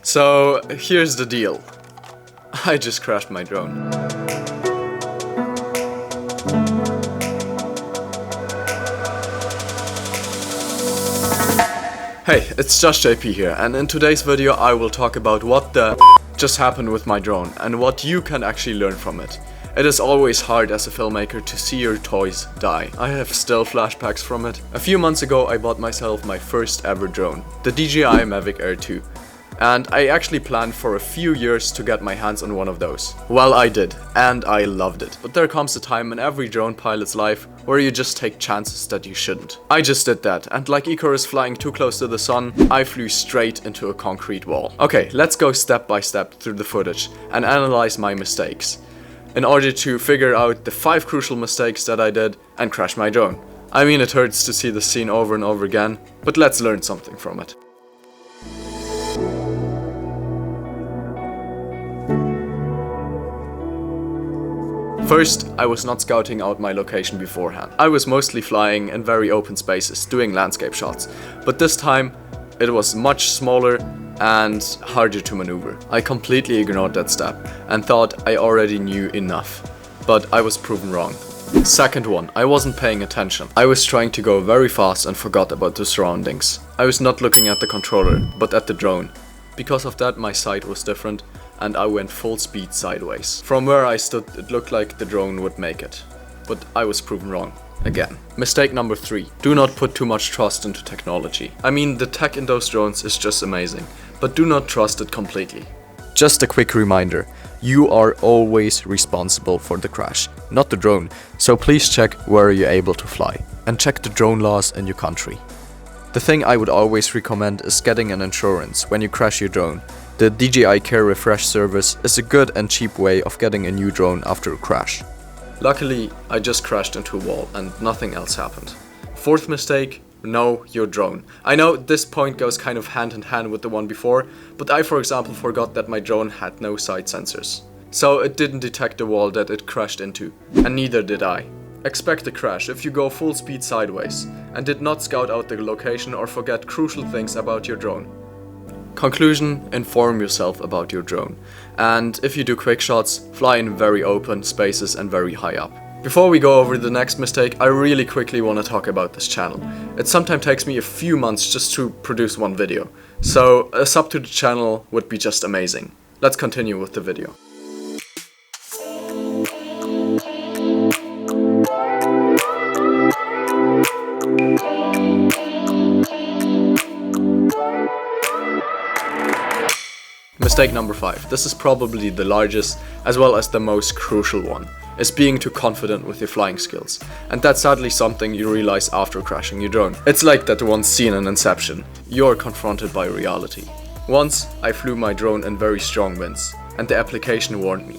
So here's the deal. I just crashed my drone. Hey, it's just JP here, and in today's video I will talk about what the just happened with my drone and what you can actually learn from it. It is always hard as a filmmaker to see your toys die. I have still flashbacks from it. A few months ago I bought myself my first ever drone, the DJI Mavic Air 2. And I actually planned for a few years to get my hands on one of those. Well, I did, and I loved it. But there comes a time in every drone pilot's life where you just take chances that you shouldn't. I just did that, and like Icarus flying too close to the sun, I flew straight into a concrete wall. Okay, let's go step by step through the footage and analyze my mistakes, in order to figure out the 5 crucial mistakes that I did and crash my drone. I mean, it hurts to see the scene over and over again, but let's learn something from it. First, I was not scouting out my location beforehand. I was mostly flying in very open spaces, doing landscape shots, but this time it was much smaller and harder to maneuver. I completely ignored that step and thought I already knew enough, but I was proven wrong. Second one, I wasn't paying attention. I was trying to go very fast and forgot about the surroundings. I was not looking at the controller, but at the drone. Because of that, my sight was different and I went full speed sideways. From where I stood, it looked like the drone would make it, but I was proven wrong. Again. Mistake number 3. Do not put too much trust into technology. I mean, the tech in those drones is just amazing, but do not trust it completely. Just a quick reminder, you are always responsible for the crash, not the drone, so please check where you're able to fly, and check the drone laws in your country. The thing I would always recommend is getting an insurance when you crash your drone. The DJI Care Refresh service is a good and cheap way of getting a new drone after a crash. Luckily, I just crashed into a wall and nothing else happened. Fourth mistake, know your drone. I know this point goes kind of hand in hand with the one before, but I for example forgot that my drone had no side sensors. So it didn't detect the wall that it crashed into, and neither did I. Expect a crash if you go full speed sideways and did not scout out the location or forget crucial things about your drone. Conclusion, inform yourself about your drone, and if you do quick shots, fly in very open spaces and very high up. Before we go over the next mistake, I really quickly want to talk about this channel. It sometimes takes me a few months just to produce one video, so a sub to the channel would be just amazing. Let's continue with the video. Mistake number 5. This is probably the largest as well as the most crucial one, is being too confident with your flying skills. And that's sadly something you realize after crashing your drone. It's like that one scene in Inception. You're confronted by reality. Once I flew my drone in very strong winds and the application warned me.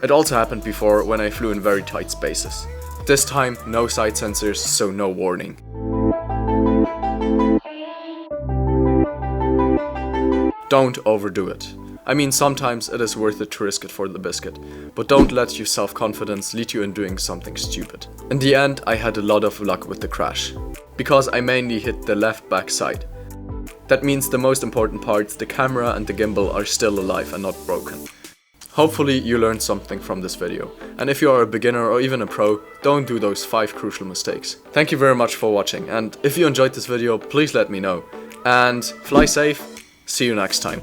It also happened before when I flew in very tight spaces. This time no side sensors, so no warning. Don't overdo it. I mean, sometimes it is worth it to risk it for the biscuit, but don't let your self-confidence lead you in doing something stupid. In the end, I had a lot of luck with the crash, because I mainly hit the left back side. That means the most important parts, the camera and the gimbal, are still alive and not broken. Hopefully you learned something from this video, and if you are a beginner or even a pro, don't do those 5 crucial mistakes. Thank you very much for watching, and if you enjoyed this video, please let me know. And fly safe, see you next time.